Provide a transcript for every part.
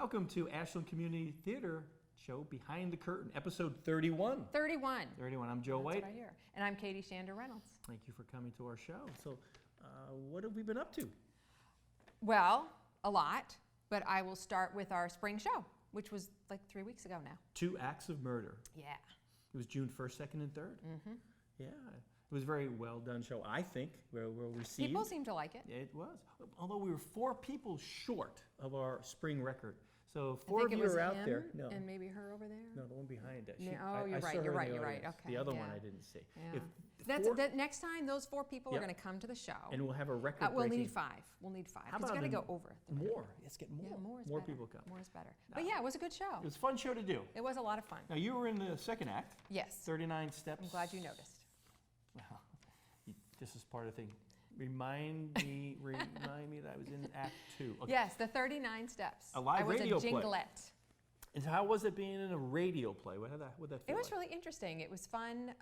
Welcome to Ashland Community Theater Show Behind the Curtain, episode 31. 31. 31. I'm Joe White. That's what I hear. And I'm Katie Shander Reynolds. Thank you for coming to our show. So, what have we been up to? Well, a lot, but I will start with our spring show, which was like 3 weeks ago now. 2 Acts of Murder. Yeah. It was June 1st, 2nd, and 3rd. Mm-hmm. Yeah. It was a very well done show, I think. Well received. People seem to like it. It was. Although we were 4 people short of our spring record. So I 4 think of it you was are out him there. No. And maybe her over there. No, the one behind it. You're I right, saw her in the you're right. audience. Okay. The other yeah. one I didn't see. Yeah. If Next time, those 4 people Yep. are going to come to the show. And we'll have a record We'll breaking. need 5. We'll need 5. How Because about got to the- go over. More. Let's get more. Yeah, more is more better. people come. More is better. But yeah, it was a good show. It was a fun show to do. It was a lot of fun. Now, you were in the second act. Yes. 39 steps. I'm glad you noticed. Well, this is part of the thing. Remind me that I was in Act 2. Okay. Yes, the 39 steps. A live I was radio a play. jinglette. And how was it being in a radio play? What did that feel It was like? really interesting. It was fun.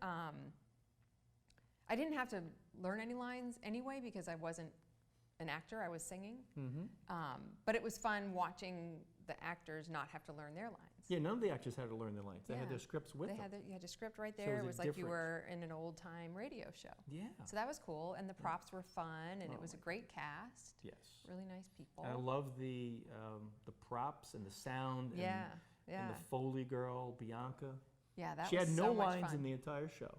I didn't have to learn any lines anyway because I wasn't an actor. I was singing. Mm-hmm. But it was fun watching the actors not have to learn their lines. Yeah, none of the actors had to learn their lines. They had Yeah. their scripts with They them. had you had a script right So there. it It was was like you different. were in an old time radio show. Yeah. So that was cool, and the props were fun, and Oh it was a my great cast. Yes. Really nice people. And I love the props and the sound. And, Yeah, And yeah. the Foley girl, Bianca. Yeah, that She was had so no much lines fun. in the entire show.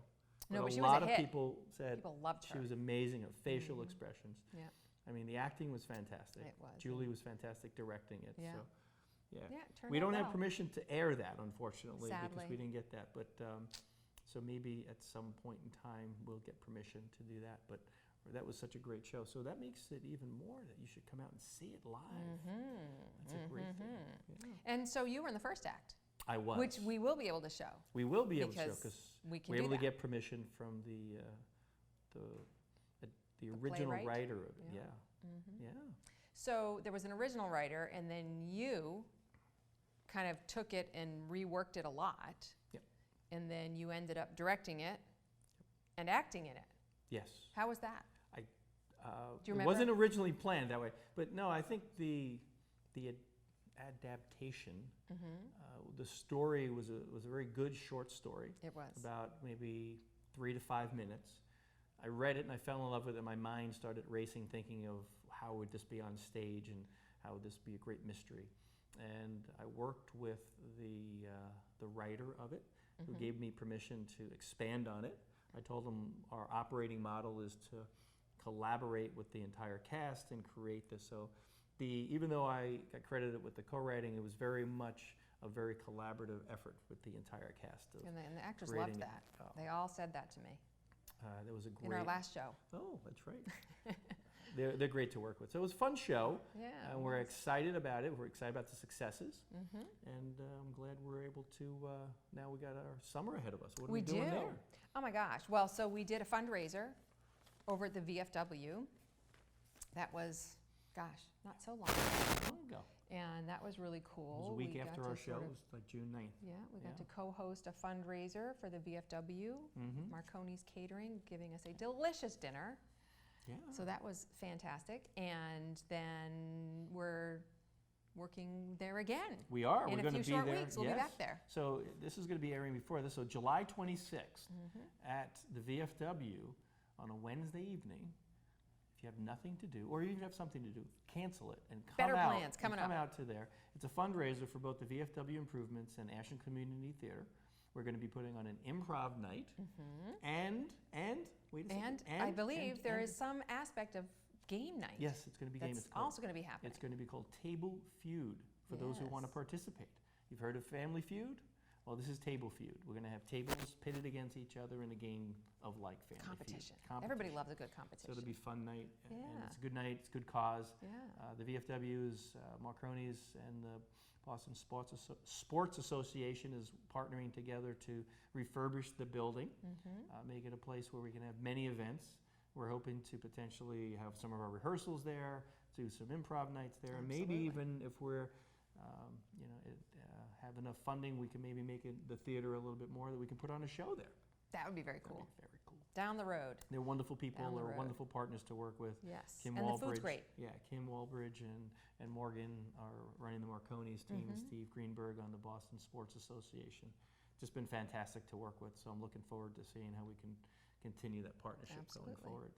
No, but a she was a lot of hit. people said People loved she her. was amazing at facial expressions. Yeah. I mean, the acting was fantastic. It was. Julie was fantastic directing it. Yeah. So, yeah. Yeah, it turned We out don't have well. permission to air that, unfortunately, because Sadly. we didn't get that. But so maybe at some point in time we'll get permission to do that. But that was such a great show. So that makes it even more that you should come out and see it live. That's a great thing. Yeah. And so you were in the first act, I was. which we will be able to show. We will be able to show because because we can we're do able to that. get permission from the original playwright? writer of it. Yeah. Yeah. So there was an original writer, and then you kind of took it and reworked it a lot. Yep. And then you ended up directing it and acting in it. Yes. How was that? I. Do you It remember? wasn't originally planned that way, but no, I think the adaptation, the story was a very good short story. It was. About maybe 3 to 5 minutes. I read it and I fell in love with it. My mind started racing, thinking of how would this be on stage and how would this be a great mystery. And I worked with the writer of it, who gave me permission to expand on it. I told him our operating model is to collaborate with the entire cast and create this. So even though I got credited with the co-writing, it was very much a very collaborative effort with the entire cast. And the actors creating loved it. that. Oh. They all said that to me There was a great. in our last show. Oh, that's right. they're great to work with. So it was a fun show. Yeah, And it we're was. excited about it. We're excited about the successes. And I'm glad we're able to, now we got our summer ahead of us. What are we doing there? Oh my gosh. Well, so we did a fundraiser over at the VFW. That was, gosh, not so long ago. How long ago? And that was really cool. It was a week We got after to our show. sort It of- was like June 9th. Yeah, we got Yeah. to co-host a fundraiser for the VFW, Mm-hmm. Marconi's Catering, giving us a delicious dinner. Yeah. So that was fantastic. And then we're working there again. We are. In We're a going few to be short there. weeks, we'll be Yes. back there. So this is going to be airing before this. So July 26th at the VFW on a Wednesday evening. If you have nothing to do, or you even have something to do, cancel it and come Better out. plans coming come up. out to there. It's a fundraiser for both the VFW Improvements and Ashland Community Theater. We're going to be putting on an improv night, and wait a second, And I believe there is some aspect of game night. Yes, it's going to be game. That's It's called- also going to be happening. It's going to be called Table Feud for those who want to Yes. participate. You've heard of Family Feud? Well, this is Table Feud. We're going to have tables pitted against each other in a game of like Family Competition. Feud. Everybody loves a good So competition. it'll be a fun night, and Yeah. it's a good night. It's a good cause. Yeah. The VFW's, Marconi's, and the Boston Sports Association is partnering together to refurbish the building, make it a place where we can have many events. We're hoping to potentially have some of our rehearsals there, do some improv nights there, and maybe Absolutely. even if we're have enough funding, we can maybe make the theater a little bit more that we can put on a show there. That would be very That'd cool. be very cool. down the road. They're wonderful people. Down the They're road. wonderful partners to work with. Yes, Kim and the Walbridge. food's great. Yeah, Kim Walbridge and Morgan are running the Marconi's team, and Steve Greenberg on the Boston Sports Association. Just been fantastic to work with, so I'm looking forward to seeing how we can continue that partnership going Absolutely. forward.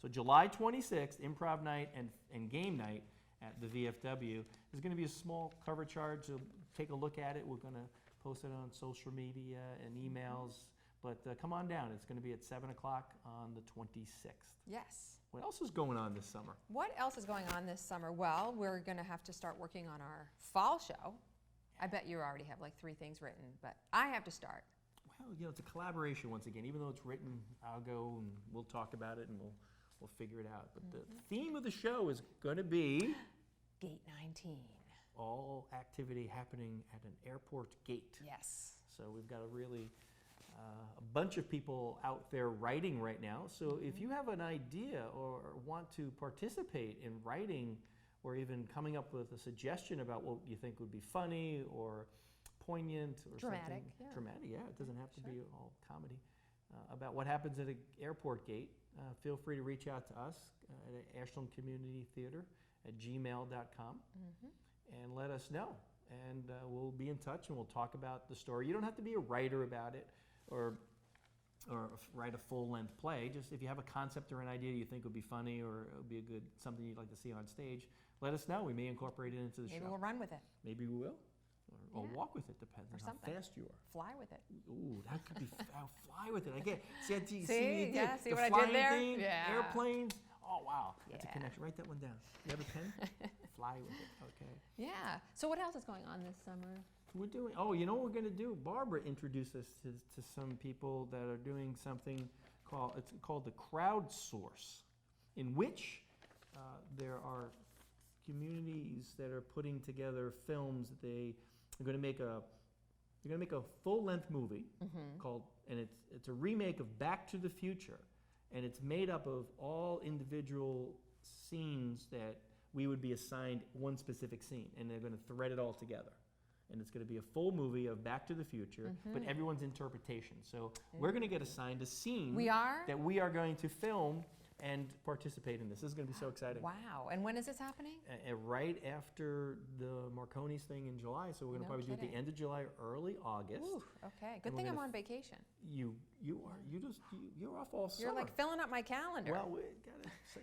So July 26th, Improv Night and Game Night at the VFW. There's going to be a small cover charge, so take a look at it. We're going to post it on social media and emails, but come on down. It's going to be at 7 o'clock on the 26th. Yes. What else is going on this summer? What else is going on this summer? Well, we're going to have to start working on our fall show. I bet you already have like 3 things written, but I have to start. Well, it's a collaboration once again. Even though it's written, I'll go and we'll talk about it and we'll figure it out. But the theme of the show is going to be Gate 19. all activity happening at an airport gate. Yes. So we've got a bunch of people out there writing right now. So if you have an idea or want to participate in writing or even coming up with a suggestion about what you think would be funny or poignant or Dramatic, something yeah. dramatic, yeah, it doesn't have to Sure. be all comedy, about what happens at an airport gate, feel free to reach out to us at Ashland Community Theater at gmail.com and let us know. And we'll be in touch and we'll talk about the story. You don't have to be a writer about it or write a full-length play. Just if you have a concept or an idea you think would be funny or it would be something you'd like to see on stage, let us know. We may incorporate it into the Maybe show. we'll run with it. Maybe we will. Or Yeah. walk with it, depends Or on something. how fast you are. Fly with it. Ooh, that could be, I'll fly with it. I get, see what you See? Yeah, did? see The what I did flying there? thing, Yeah. airplanes. Oh, wow. That's a Yeah. connection. Write that one down. You have a pen? Fly with it, okay. Yeah. So what else is going on this summer? We're doing, you know what we're gonna do? Barbara introduced us to some people that are doing something it's called the Crowdsource, in which there are communities that are putting together films that they're gonna make a full-length movie called, and it's a remake of Back to the Future, and it's made up of all individual scenes that we would be assigned one specific scene, and they're gonna thread it all together. And it's going to be a full movie of Back to the Future, but everyone's interpretation. So we're going to get assigned a scene We are? that we are going to film and participate in this. This is going to be so exciting. Wow. And when is this happening? Right after the Marconi's thing in July, so we're going to No probably do it at kidding. the end of July, early August. Ooh, okay. Good we're thing I'm gonna on vacation. You're off all summer. You're like filling up my calendar. Well,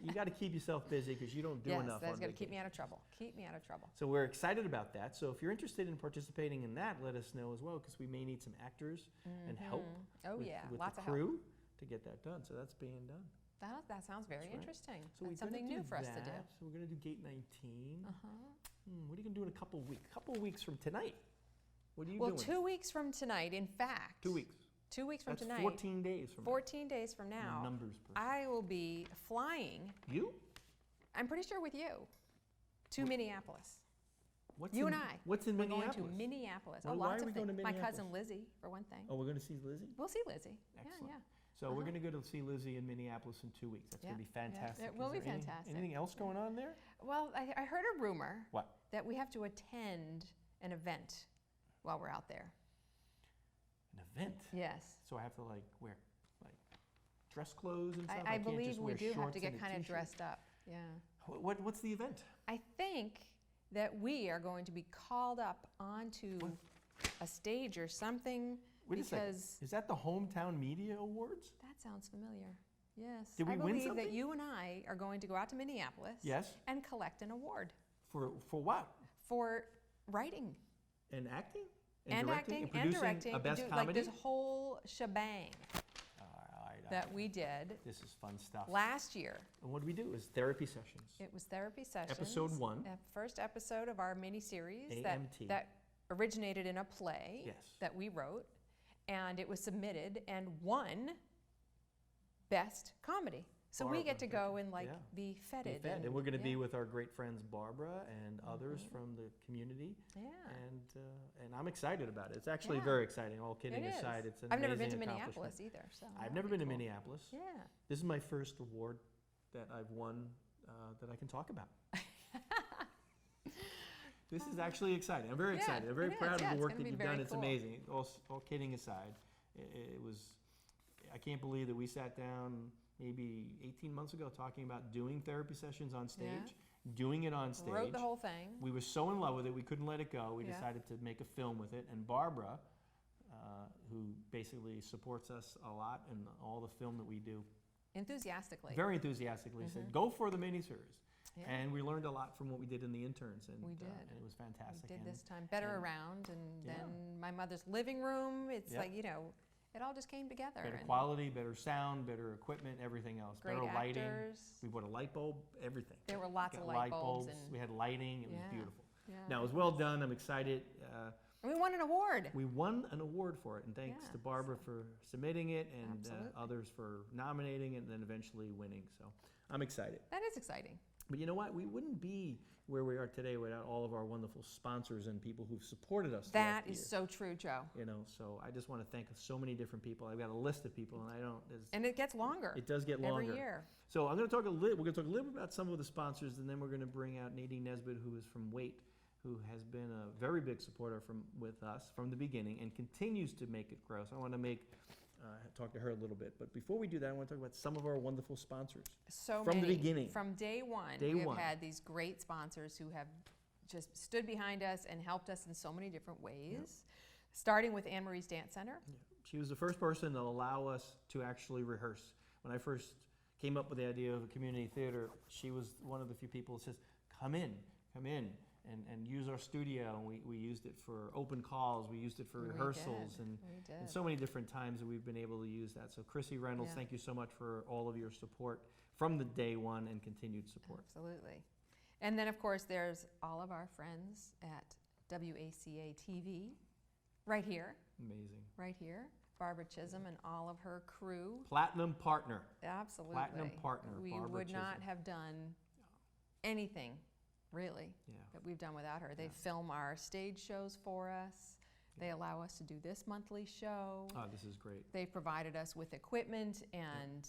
you got to keep yourself busy because you don't do yes, enough. that's on going to keep me vacation. out of trouble. Keep me out of trouble. So we're excited about that. So if you're interested in participating in that, let us know as well, because we may need some actors and help Oh, with, yeah. with Lots the of help. crew to get that done. So that's being done. That sounds very That's right. interesting. So we're That's gonna something do new for us to do. that. So we're going to do Gate 19. Uh-huh. What are you going to do in a couple of weeks? A couple of weeks from tonight. What are you Well, doing? 2 weeks from tonight, in fact. 2 weeks. 2 weeks from That's tonight. 14 days from 14 days from now. now. Numbers person. I will be flying, You? I'm pretty sure with you, to Minneapolis. What's You in, and I. What's in We're Minneapolis? going to Minneapolis. Why- Oh, why lots are we of going things. to My cousin Minneapolis? Lizzie, for one thing. Oh, we're going to see Lizzie? We'll see Lizzie. Excellent. Yeah, So we're going to go to see Lizzie in Minneapolis in 2 weeks. That's going to Yeah, be fantastic. it will Is be there fantastic. Anything else going on there? yeah. Well, I heard a rumor What? that we have to attend an event while we're out there. An event? Yes. So I have to wear dress clothes and stuff? I can't believe just we wear do have shorts to and get a kind of t-shirt? dressed up. Yeah. What's the event? I think that we are going to be called up onto a stage or something Wait a second. because Is that the Hometown Media Awards? that sounds familiar. Yes. Did we I win believe something? that you and I are going to go out to Minneapolis Yes. and collect an award For what? for writing And acting? and directing? acting and producing directing. A and best do, comedy? like this whole shebang All right, that we did This is fun stuff. last year. And what do we do? Is therapy sessions. It was therapy sessions. Episode 1. The first episode of our mini-series AMT. that originated in a play Yes. that we wrote, and it was submitted and won Best Comedy. So we get to Barbara, go and yeah. be Be feted. fed. And we're going to be yeah. with our great friends Barbara and others from the community. Yeah. And I'm excited about it. It's actually Yeah. very exciting. All kidding It is. aside, it's an I've never been to amazing Minneapolis accomplishment. either. So I've that'll never be been to cool. Minneapolis. Yeah. This is my first award that I've won that I can talk about. This is actually exciting. I'm very Yeah, excited. I'm very it is. proud Yeah, of the it's work gonna that be you've very done. It's cool. amazing. All kidding aside, it was I can't believe that we sat down maybe 18 months ago talking about doing therapy sessions on stage, doing it on stage. Wrote the whole thing. We were so in love with it, we couldn't let it go. We Yeah. decided to make a film with it. And Barbara, who basically supports us a lot in all the film that we do, Enthusiastically. very enthusiastically said, go for the miniseries. Yeah. And we learned a lot from what we did in the interns. And, We did. and it was fantastic. We did And this time better and- around, and Yeah. then my mother's living room. It's Yep. like, you know, it all just came together. better and quality, better sound, better equipment, everything else. great better lighting. actors. We bought a light bulb, everything. There were lots Got of light bulbs, and we had lighting. It was Yeah. beautiful. yeah. Now, it was well done. I'm excited. And we won an award. We won an award for it, and thanks to Yeah, Barbara for submitting it, and Absolutely. others for nominating it, and then eventually winning. So I'm excited. That is exciting. But you know what? We wouldn't be where we are today without all of our wonderful sponsors and people who've supported us. throughout That the is year. so true, Joe. You know, so I just want to thank so many different people. I've got a list of people, and I don't. And it gets longer It does get longer. every year. So I'm going to talk we're going to talk a little bit about some of the sponsors, and then we're going to bring out Nadine Nesbitt, who is from Wait, who has been a very big supporter with us from the beginning and continues to make it grow. So I want to talk to her a little bit. But before we do that, I want to talk about some of our wonderful sponsors. So From the many. beginning. From day one, Day we have one. had these great sponsors who have just stood behind us and helped us in so many different ways. Starting with Anne Marie's Dance Center. She was the first person to allow us to actually rehearse. When I first came up with the idea of a community theater, she was one of the few people that says, come in, and use our studio. And we used it for open calls, we used it for We rehearsals, did. and We did. and so many different times that we've been able to use that. So Chrissy Reynolds, Yeah. thank you so much for all of your support from the day one and continued support. Absolutely. And then, of course, there's all of our friends at WACA TV, right here, Amazing. right here. Barbara Chisholm and all of her crew. Platinum partner. Absolutely. Platinum partner, We Barbara would not Chisholm. have done anything, really, Yeah. that we've done without her. They Yeah. film our stage shows for us. They allow us to do this monthly show. Oh, this is great. They've provided us with equipment and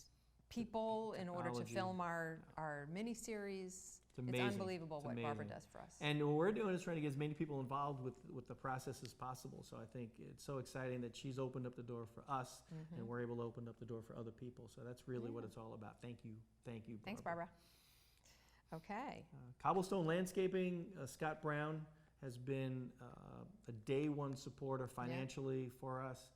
people in order to technology. film our miniseries. It's amazing. It's unbelievable It's what Barbara amazing. does for us. And what we're doing is trying to get as many people involved with the process as possible. So I think it's so exciting that she's opened up the door for us, and we're able to open up the door for other people. So that's really what Yeah. it's all about. Thank you, Barbara. Thanks, Barbara. Okay. Cobblestone Landscaping, Scott Brown has been a day one supporter financially for us.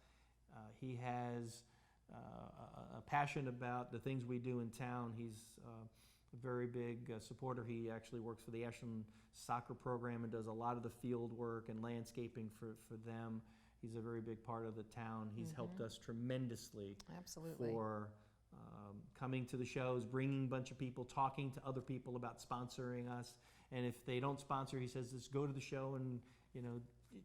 He has a passion about the things we do in town. He's a very big supporter. He actually works for the Ashland soccer program and does a lot of the field work and landscaping for them. He's a very big part of the town. He's helped us tremendously Absolutely. for coming to the shows, bringing a bunch of people, talking to other people about sponsoring us. And if they don't sponsor, he says, just go to the show and,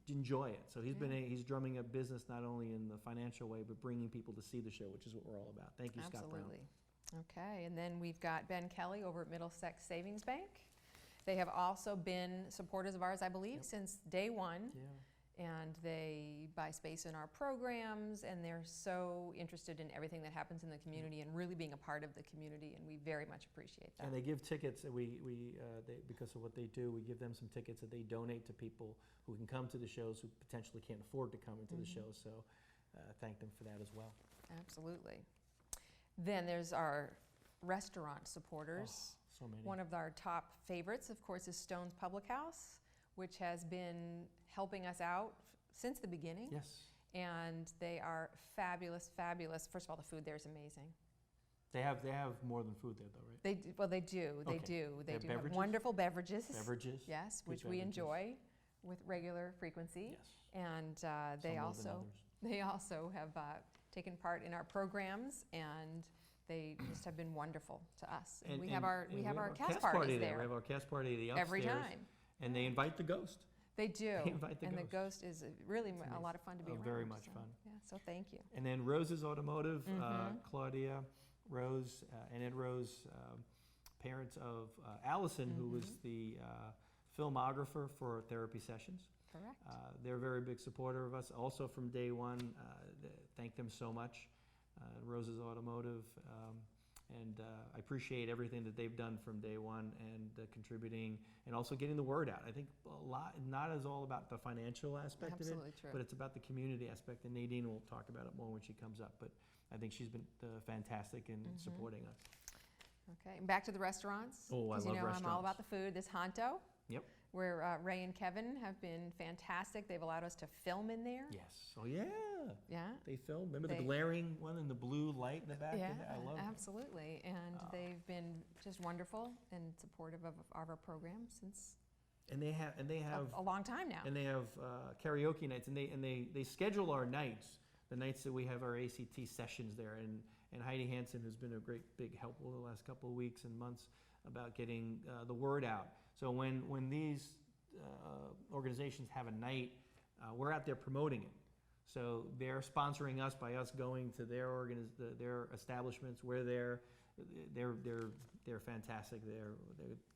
enjoy it. So he's drumming up business not only in the financial way, but bringing people to see the show, which is what we're all about. Thank you, Scott Brown. Absolutely. Okay, and then we've got Ben Kelly over at Middlesex Savings Bank. They have also been supporters of ours, I believe, since day one. Yeah. And they buy space in our programs, and they're so interested in everything that happens in the community and really being a part of the community, and we very much appreciate that. And they give tickets, and because of what they do, we give them some tickets that they donate to people who can come to the shows who potentially can't afford to come into the show. So thank them for that as well. Absolutely. Then there's our restaurant supporters. So many. One of our top favorites, of course, is Stone's Public House, which has been helping us out since the beginning. Yes. And they are fabulous, fabulous. First of all, the food there is amazing. They have more than food there, though, right? They do, well, they do. They Okay. do. They have They do have beverages? wonderful beverages. Beverages. Yes, Good which we beverages. enjoy with regular frequency. Yes. And Some they more than also others. they also have taken part in our programs, and they just have been wonderful to us. And we have our cast parties party there We have our cast party the upstairs. every time. And they invite the ghost. They do. They invite the and ghost. the ghost is really It's a amazing. lot of fun to be Oh, around. very much so, fun. Yeah, so thank you. And then Rose's Automotive, Mhm. Claudia, Rose, and Ed Rose, parents of Allison, who was Mhm. the filmographer for therapy sessions. Correct. They're a very big supporter of us, also from day one. Thank them so much. Rose's Automotive, And I appreciate everything that they've done from day one and contributing and also getting the word out. I think a lot, not as all about the financial aspect Absolutely of it, true. but it's about the community aspect. And Nadine will talk about it more when she comes up. But I think she's been fantastic in supporting us. Okay, and back to the restaurants. Oh, I 'cause love you know I'm all restaurants. about the food. This Honto. Yep. Where Ray and Kevin have been fantastic. They've allowed us to film in there. Yes. Oh, yeah. Yeah. They filmed. Remember They- the glaring one in the blue light in the back? Yeah, I love it. absolutely. And they've been just wonderful and supportive of our program since And they have a long time now. and they have karaoke nights, and they schedule our nights, the nights that we have our ACT sessions there. And Heidi Hansen, who's been a great big help over the last couple of weeks and months about getting the word out. So when these organizations have a night, we're out there promoting it. So they're sponsoring us by us going to their establishments. We're there. They're fantastic. They're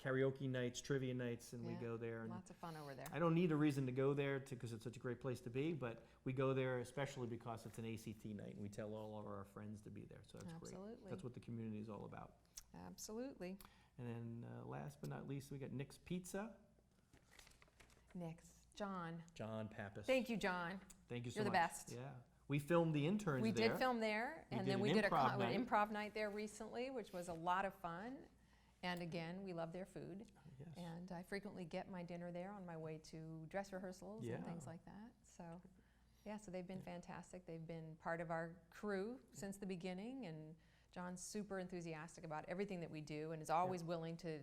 karaoke nights, trivia nights, and we Yeah, go there. And Lots of fun over there. I don't need a reason to go there because it's such a great place to be, but we go there especially because it's an ACT night, and we tell all of our friends to be there. So that's great. Absolutely. That's what the community is all about. Absolutely. And then last but not least, we got Nick's Pizza. Next, John. John Pappas. Thank you, John. Thank you so You're the much. best. Yeah. We filmed the interns We there. did film there, We and did then an we did improv an night. improv night there recently, which was a lot of fun. And again, we love their food. Yes. And I frequently get my dinner there on my way to dress rehearsals and things Yeah. like that. So, yeah, so they've been fantastic. They've been part of our crew since the beginning, and John's super enthusiastic about everything that we do and is always willing to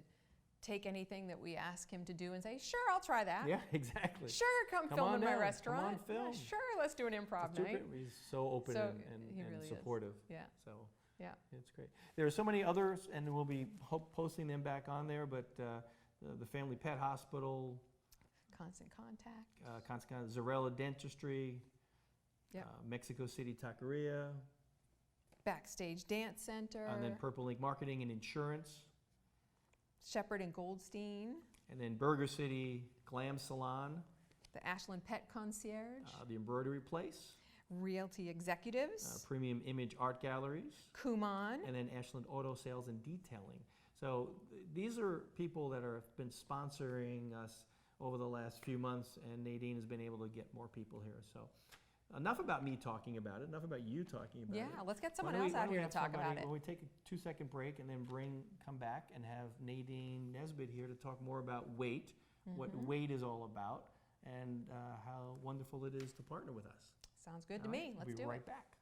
take anything that we ask him to do and say, sure, I'll try that. Yeah, exactly. Sure, come Come film on in my down. Come restaurant. on, Yeah, film. sure, let's do an improv It's night. super- He's so open So, and he really is. supportive. Yeah, So yeah. it's great. There are so many others, and we'll be posting them back on there, but the Family Pet Hospital, Constant contact. Zarella Dentistry, Yep. Mexico City Taqueria, Backstage Dance Center. and then Purple Ink Marketing and Insurance, Shepherd and Goldstein. and then Burger City Glam Salon, The Ashland Pet Concierge. the Embroidery Place, Realty Executives. Premium Image Art Galleries, Kumon. and then Ashland Auto Sales and Detailing. So these are people that have been sponsoring us over the last few months, and Nadine has been able to get more people here. So enough about me talking about it, enough about you talking about it. Yeah, let's get Why someone don't we- else why out don't we here to have talk about somebody- it. When we take a 2-second break and then come back and have Nadine Nesbitt here to talk more about WAIT, what Mm-hmm. WAIT is all about, and how wonderful it is to partner with us. Sounds good to All me. right, Let's we'll be do right it. back.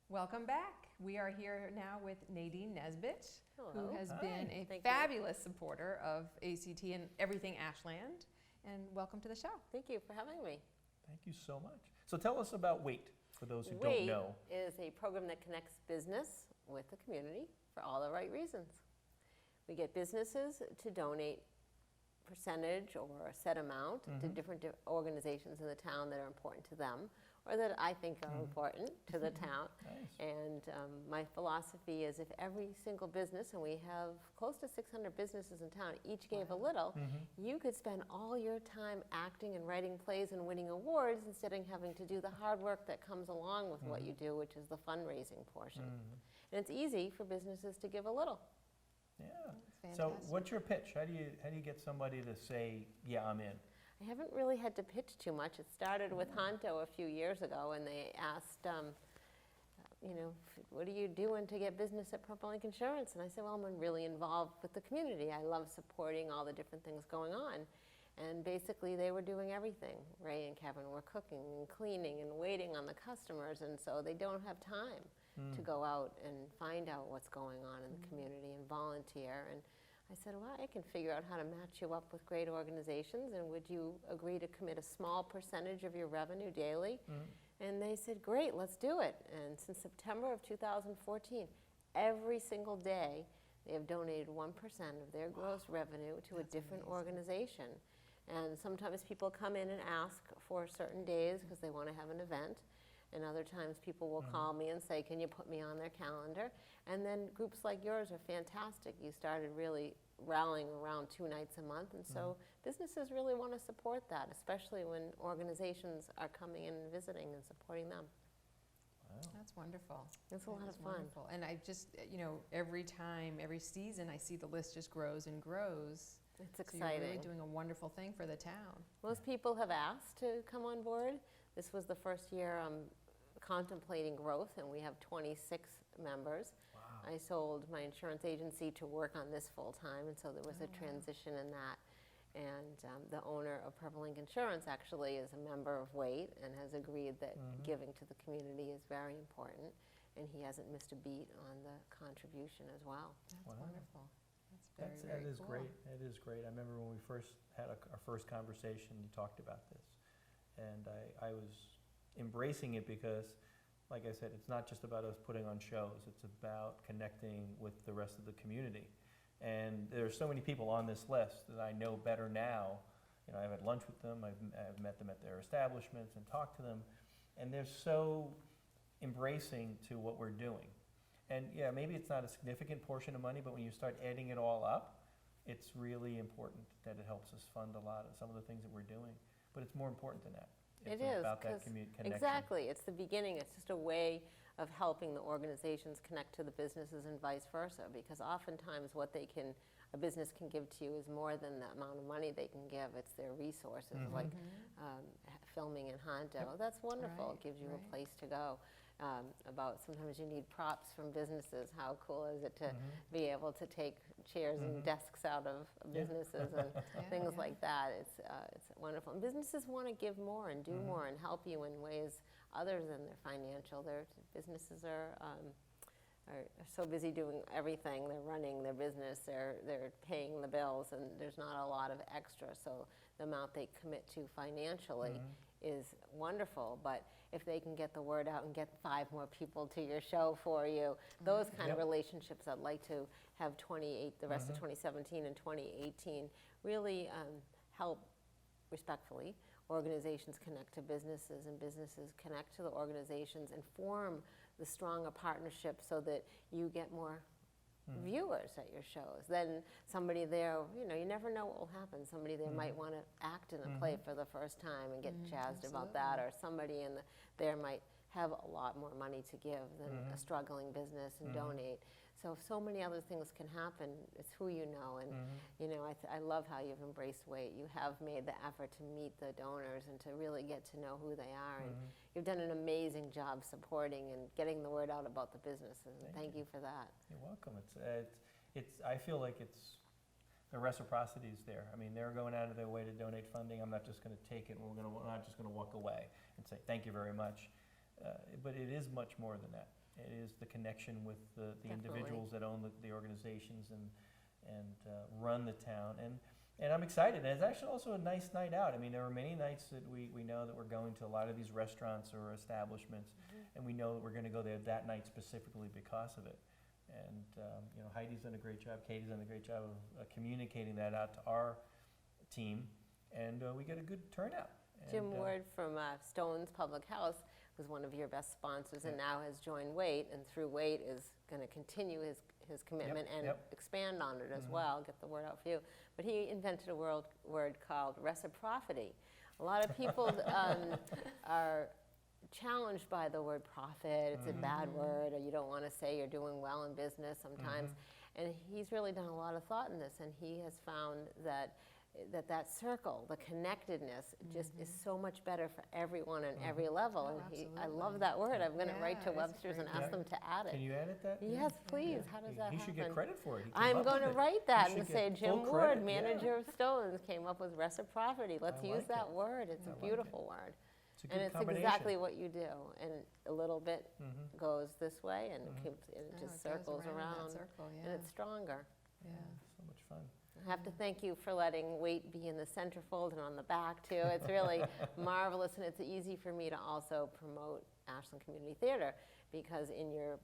Welcome back. We are here now with Nadine Nesbitt, who Hello. has Hi. been a Thank you. fabulous supporter of ACT and everything Ashland. And welcome to the show. Thank you for having me. Thank you so much. So tell us about WAIT, for those who don't WAIT know. is a program that connects business with the community for all the right reasons. We get businesses to donate percentage or a set amount to different organizations in the town that are important to them, or that I think are important to the town. Nice. And my philosophy is if every single business, and we have close to 600 businesses in town, each gave a little, you could spend all your time acting and writing plays and winning awards instead of having to do the hard work that comes along with what you do, which is the fundraising portion. And it's easy for businesses to give a little. Yeah. It's So fantastic. what's your pitch? How do you get somebody to say, yeah, I'm in? I haven't really had to pitch too much. It started with Honto a few years ago, and they asked, what are you doing to get business at Purple Ink Insurance? And I said, well, I'm really involved with the community. I love supporting all the different things going on. And basically, they were doing everything. Ray and Kevin were cooking and cleaning and waiting on the customers, and so they don't have time to go out and find out what's going on in the community and volunteer. And I said, well, I can figure out how to match you up with great organizations, and would you agree to commit a small percentage of your revenue daily? And they said, great, let's do it. And since September of 2014, every single day, they have donated 1% of their gross revenue to a different organization. And sometimes people come in and ask for certain days because they want to have an event. And other times people will call me and say, can you put me on their calendar? And then groups like yours are fantastic. You started really rallying around 2 nights a month. And so businesses really want to support that, especially when organizations are coming in and visiting and supporting them. Wow. That's That's wonderful. It's a lot That of is fun. wonderful. And I just, every time, every season, I see the list just grows and grows. It's So you're really exciting. doing a wonderful thing for the town. Most people have asked to come on board. This was the first year I'm contemplating growth, and we have 26 members. Wow. I sold my insurance agency to work on this full-time, and so there was Oh, a wow. transition in that. And the owner of Purple Ink Insurance actually is a member of WAIT and has agreed that giving to the community is very important, and he hasn't missed a beat on the contribution as well. That's Wow. wonderful. That's very, That very is cool. great. It is great. I remember when we first had our first conversation, you talked about this. And I was embracing it because, like I said, it's not just about us putting on shows. It's about connecting with the rest of the community. And there's so many people on this list that I know better now. I've had lunch with them. I've met them at their establishments and talked to them. And they're so embracing to what we're doing. And yeah, maybe it's not a significant portion of money, but when you start adding it all up, it's really important that it helps us fund a lot of some of the things that we're doing. But it's more important than that. It It's is, about that 'cause connection. Exactly, it's the beginning, it's just a way of helping the organizations connect to the businesses and vice versa, because oftentimes what a business can give to you is more than the amount of money they can give, it's their resources, like filming in Hondo. That's wonderful, Right, it gives you right. a place to go. About sometimes you need props from businesses, how cool is it to be able to take chairs and desks out of businesses and things like that. It's wonderful. And businesses want to give more and do more and help you in ways other than their financial. Their businesses are so busy doing everything. They're running their business. They're paying the bills, and there's not a lot of extra. So the amount they commit to financially is wonderful. But if they can get the word out and get 5 more people to your show for you, those kind of Yep. relationships I'd like to have the rest of 2017 and 2018 really help, respectfully, organizations connect to businesses and businesses connect to the organizations and form the stronger partnership so that you get more viewers at your shows. Then somebody there, you never know what will happen. Somebody there might want to act in a play for the first time and get jazzed about that, or somebody there might have a lot more money to give than a struggling business and donate. So many other things can happen. It's who you know, and I love how you've embraced WAIT. You have made the effort to meet the donors and to really get to know who they are, and you've done an amazing job supporting and getting the word out about the businesses. And thank you for that. You're welcome. I feel like the reciprocity is there. I mean, they're going out of their way to donate funding. I'm not just going to take it and we're not just going to walk away and say thank you very much. But it is much more than that. It is the connection with the individuals that own the organizations and run the town. And I'm excited. And it's actually also a nice night out. I mean, there are many nights that we know that we're going to a lot of these restaurants or establishments, and we know that we're going to go there that night specifically because of it. And Heidi's done a great job, Katie's done a great job of communicating that out to our team, and we get a good turnout. Jim And, Ward from Stone's Public House was one of your best sponsors and now has joined WAIT, and through WAIT is going to continue his commitment and expand on it as well, get the word out for you. But he invented a word called reciprocity. A lot of people are challenged by the word profit. It's a bad word, or you don't want to say you're doing well in business sometimes. And he's really done a lot of thought in this, and he has found that circle, the connectedness, just is so much better for everyone on every level. Oh, And I absolutely. love that word. I'm going to write to Yeah, it's a Webster's and great ask word. them to add Can it. you edit that? Yes, please. How does that He happen? should get credit for it. He came I'm up going to with it. write that He and should say get Jim full Ward, credit, manager of Stone's, came up with reciprocity. Let's I use like that it. word. It's I a like beautiful word. It's a And good it's combination. exactly what you do. And a little bit goes this way, and it Oh, just it goes circles around around, that circle, and yeah. it's stronger. Yeah. So much fun. I have to thank you for letting WAIT be in the centerfold and on the back too. It's really marvelous, and it's easy for me to also promote Ashland Community Theater, because in your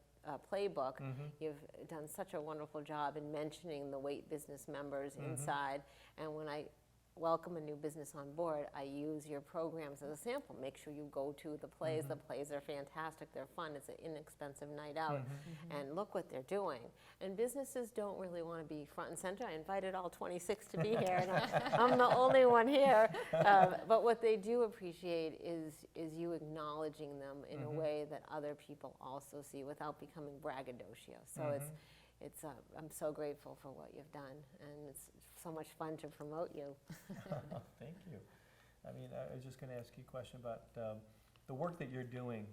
playbook, you've done such a wonderful job in mentioning the WAIT business members inside. And when I welcome a new business on board, I use your programs as a sample. Make sure you go to the plays. The plays are fantastic. They're fun. It's an inexpensive night out. And look what they're doing. And businesses don't really want to be front and center. I invited all 26 to be here, and I'm the only one here. But what they do appreciate is you acknowledging them in a way that other people also see without becoming braggadocio. So I'm so grateful for what you've done, and it's so much fun to promote you. Thank you. I mean, I was just going to ask you a question about the work that you're doing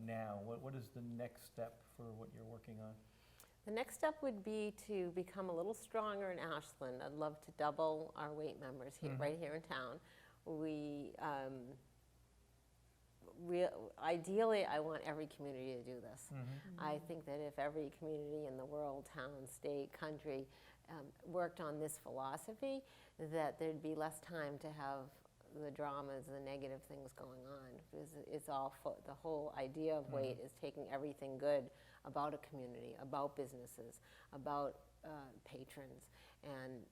now. What is the next step for what you're working on? The next step would be to become a little stronger in Ashland. I'd love to double our weight members here, right here in town. Ideally, I want every community to do this. I think that if every community in the world, town, state, country, worked on this philosophy, that there'd be less time to have the dramas, the negative things going on. Because it's all, the whole idea of weight is taking everything good about a community, about businesses, about patrons, and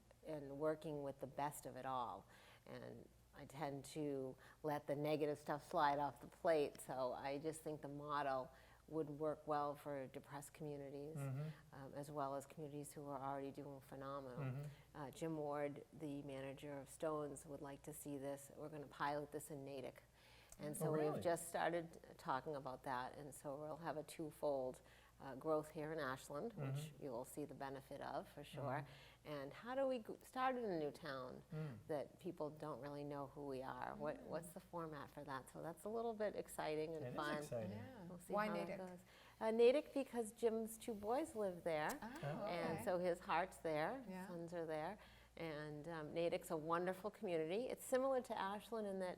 working with the best of it all. And I tend to let the negative stuff slide off the plate, so I just think the model would work well for depressed communities, as well as communities who are already doing phenomenal. Jim Ward, the manager of Stones, would like to see this. We're going to pilot this in Natick. And so really? we've just started talking about that, and so we'll have a twofold growth here in Ashland, which you will see the benefit of for sure. And how do we start in a new town that people don't really know who we are? What's the format for that? So that's a little bit exciting and It fun. is exciting. We'll see Why how Natick? it goes. Natick because Jim's two boys live there, and so his heart's there, Yeah. sons are there. And Natick's a wonderful community. It's similar to Ashland in that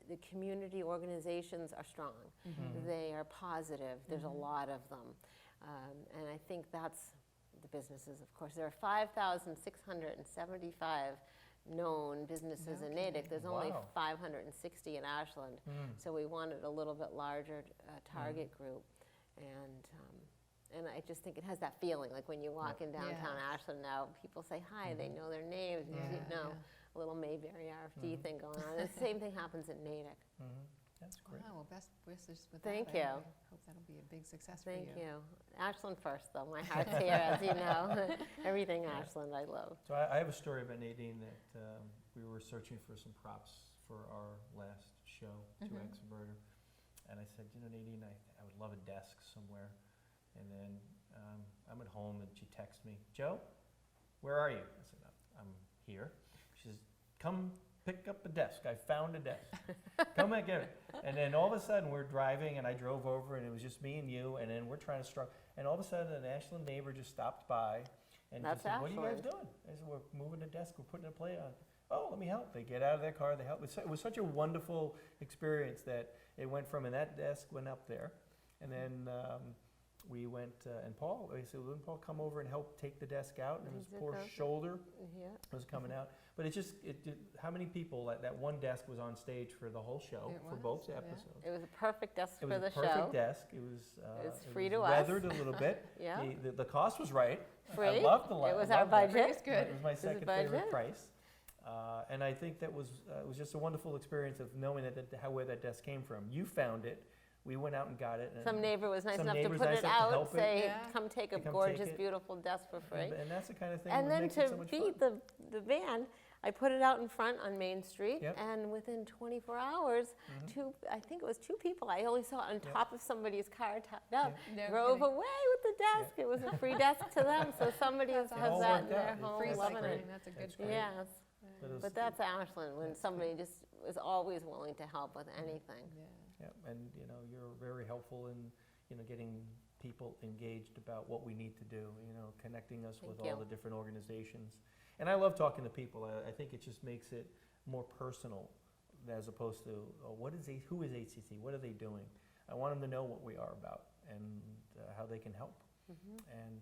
the community organizations are strong. They are positive. There's a lot of them. And I think that's the businesses, of course. There are 5,675 known businesses in Natick. There's only Wow. 560 in Ashland. So we wanted a little bit larger target group. And I just think it has that feeling, like when you walk in downtown Ashland now, people say hi, they know their names, you know, a little Mayberry RFD thing going on. And the same thing happens in Natick. That's great. Wow, well, best wishes with Thank that. you. I hope that'll be a big success for you. Thank you. Ashland first, though. My heart's here, as you know. Everything Ashland I love. So I have a story about Nadine that we were searching for some props for our last show, 2X Murder. And I said, you know, Nadine, I would love a desk somewhere. And then I'm at home and she texts me, Joe, where are you? I said, I'm here. She says, come pick up a desk. I found a desk. Come and get it. And then all of a sudden we're driving and I drove over and it was just me and you and then we're trying to struggle. And all of a sudden an Ashland neighbor just stopped by and That's just said, what are you guys Ashland. doing? I said, we're moving a desk. We're putting a plate on. Oh, let me help. They get out of their car. They help. It was such a wonderful experience that it went from, and that desk went up there. And then we went, and Paul, I said, wouldn't Paul come over and help take the desk out? And his He did poor that. shoulder Yeah. was coming out. But it just, how many people, that one desk was on stage for the whole show, It for was, both yeah. episodes. It was a perfect desk It for was the a perfect show. desk. It was free to us. weathered a little bit. Yeah. The cost was right. Free. I loved the It was I our loved that. budget. It's good. It was my was second budget. favorite price. And I think that was it was just a wonderful experience of knowing where that desk came from. You found it. We went out and got it. And Some neighbor was nice some enough to neighbors put nice it enough to out, help it. say, Yeah. come take a Come take gorgeous, it. beautiful desk for free. And that's the kind of thing And that then makes to it so much beat fun. the van, I put it out in front on Main Street, Yep. and within 24 hours, I think it was two people I only saw on top of somebody's car tied up, No drove kidding. away with the desk. It was a free desk to them, so somebody has That's It all that in worked out. their It's home, Free loving cycling, it. that's a good That's thing. great. Yes, But it was- but that's Ashland, when That's somebody just is always willing to help with anything. Yeah. Yeah, and you're very helpful in getting people engaged about what we need to do. Connecting us with Thank all you. the different organizations. And I love talking to people. I think it just makes it more personal, as opposed to who is HCC? What are they doing? I want them to know what we are about and how they can help. And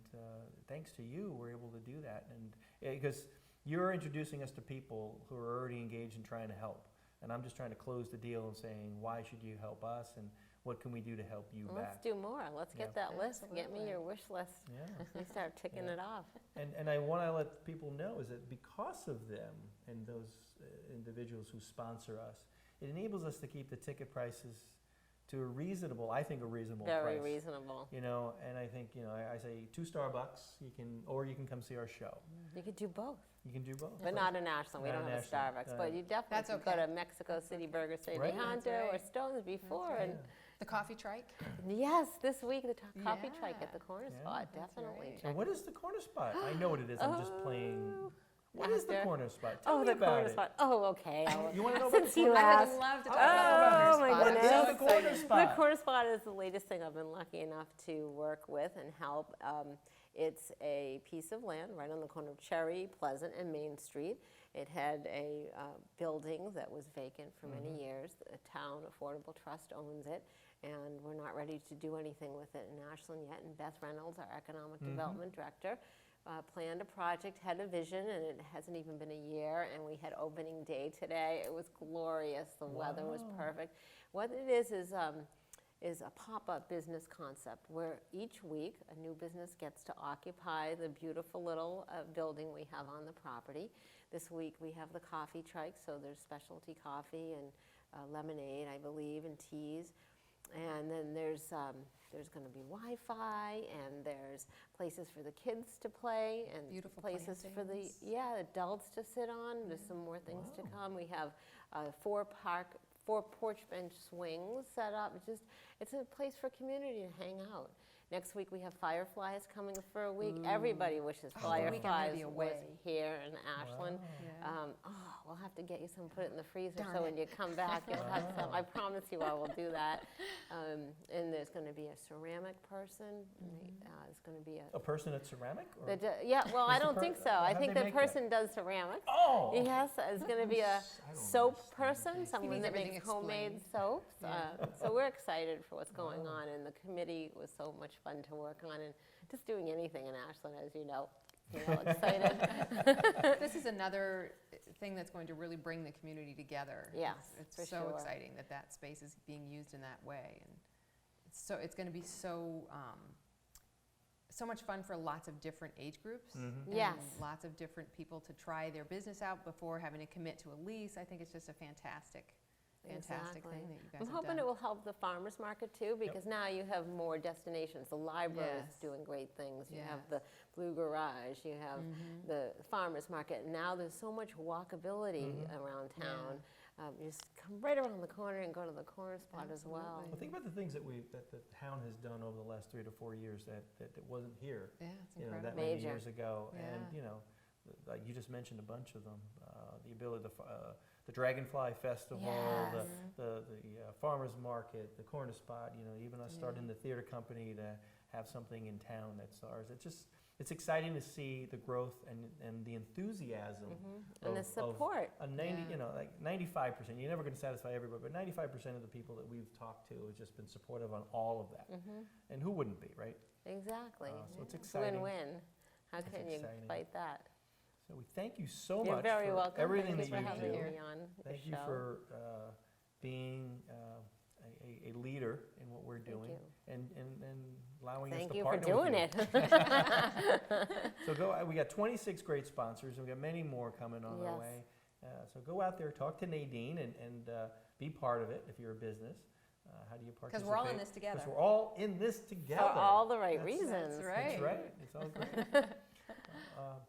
thanks to you, we're able to do that. And because you're introducing us to people who are already engaged in trying to help. And I'm just trying to close the deal and saying, why should you help us? And what can we do to help you Well, back? let's do more. Let's get Yeah. that list. Get me Absolutely. your wish list. Yeah. You start ticking Yeah. it off. And I want to let people know is that because of them and those individuals who sponsor us, it enables us to keep the ticket prices to a reasonable, I think a reasonable Very price. reasonable. You know, and I think, you know, I say $2 Starbucks, or you can come see our show. You could do both, You can do both. but not in Ashland. We Not don't in have a Ashland. Starbucks, but you definitely That's could go okay. to Mexico City Burger City Right. That's Honto or right. Stones before. right. And The coffee trike? yes, this week the coffee trike Yeah. at the corner Yeah. spot. That's Definitely right. check. And what is the corner spot? I know what it is. I'm just playing. Oh, What is the after- corner spot? Tell Oh, me the about corner it. spot. Oh, okay. You want to know about the Since you corner I asked. would love to Oh, talk about the corner my spot. goodness. What I'm is so the corner excited. spot? The corner spot is the latest thing I've been lucky enough to work with and help. It's a piece of land right on the corner of Cherry, Pleasant, and Main Street. It had a building that was vacant for many years. The town Affordable Trust owns it, and we're not ready to do anything with it in Ashland yet. And Beth Reynolds, our economic development director, planned a project, had a vision, and it hasn't even been a year, and we had opening day today. It was glorious. The weather was Wow. perfect. What it is a pop-up business concept where each week a new business gets to occupy the beautiful little building we have on the property. This week we have the coffee trike, so there's specialty coffee and lemonade, I believe, and teas. And then there's going to be Wi-Fi, and there's places for the kids to play, and Beautiful places for the plantings. adults to sit on. There's some more things to Wow. come. We have four porch bench swings set up. It's a place for community to hang out. Next week we have Fireflies coming for a week. Everybody wishes Oh, the week I'm gonna Fireflies be was away. here in Ashland. Yeah. We'll have to get you some, put it in the freezer, Darn so it. when you come back, you'll have some. Wow. I promise you I will do that. And there's going to be a ceramic person. There's going to be A person at ceramic? Or? well, I Is the don't per- think so. how'd I think they the make that? person does ceramic. Oh! Yes, there's going to be a I don't soap understand person, this. someone needs that everything makes homemade explained. soaps. Yeah. So we're excited for what's going Wow. on, and the committee was so much fun to work on, and just doing anything in Ashland, as you know, excited. This is another thing that's going to really bring the community together. Yes, It's for so sure. exciting that that space is being used in that way. And it's going to be so much fun for lots of different age groups. Mhm. and Yes. lots of different people to try their business out before having to commit to a lease. I think it's just a fantastic Exactly. thing that you guys I'm have hoping done. it will help the farmers market too, because now you have more destinations. The library is Yes. doing great things. You have Yes. the Blue Garage, you have the farmers market. Now there's so much walkability around town. You just come right around the corner and go to the corner spot as well. Absolutely. Well, think about the things that the town has done over the last 3 to 4 years that wasn't here, Yeah, it's you know, incredible. that many Major. years ago. And, Yeah. you know, like you just mentioned a bunch of them. The ability, the Dragonfly Festival, Yes. the farmers market, the corner spot, you know, even us starting the theater company to have something in town that's ours. It's exciting to see the growth and the enthusiasm. And the of- support. A 90, Yeah. you know, like 95%. You're never going to satisfy everybody, but 95% of the people that we've talked to have just been supportive on all of that. And who wouldn't be, right? Exactly. So it's It's exciting. win-win. How It's can you exciting. fight that? So we thank you so You're much very for welcome. everything Thanks that for you having do. me on the Thank you show. for being a leader in what we're doing you. and allowing us Thank to you for partner with doing you. it. So we got 26 great sponsors, and we got many more coming on our Yes. way. So go out there, talk to Nadine, and be part of it if you're a business. How do you participate? Because we're all in this together. Because we're all in this together. For all the right That's- reasons. That's right. That's right. It's all great.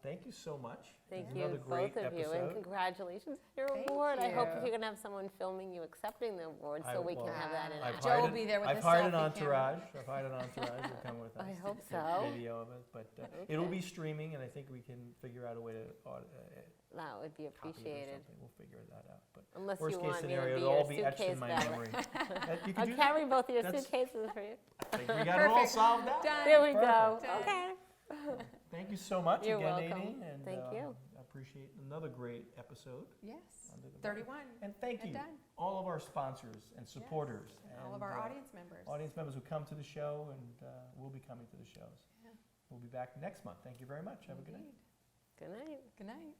Thank you so much. Thank It was you, another great both of you, and episode. congratulations on your Thank award. I hope you. if you're going to have someone filming you accepting the award, I- so we well, can have that in I've action. Joe hired will an- be there with I've his hired an selfie camera. entourage. I've hired an entourage to come with us. I to hope take so. Video of it, but it'll be streaming, and I think we can figure out a way to That would be copy it or appreciated. something. We'll figure that out. But Unless worst you case want me to scenario, be it'll all your be etched in suitcase my valet. memory. You can I'll do carry both of your That's- suitcases for you. that. We got it all Perfect. solved out. Done. There we go. Perfect. Done. Okay. Thank you so much You're again, welcome. Nadine. And, Thank you. I appreciate another great episode. Yes, Under the 31. And thank And you, done. all of our sponsors and supporters. All of and, our audience members. Audience members who come to the show and will be coming to the shows. Yeah. We'll be back next month. Thank you very much. Have a good night. Indeed. Good night. Good night.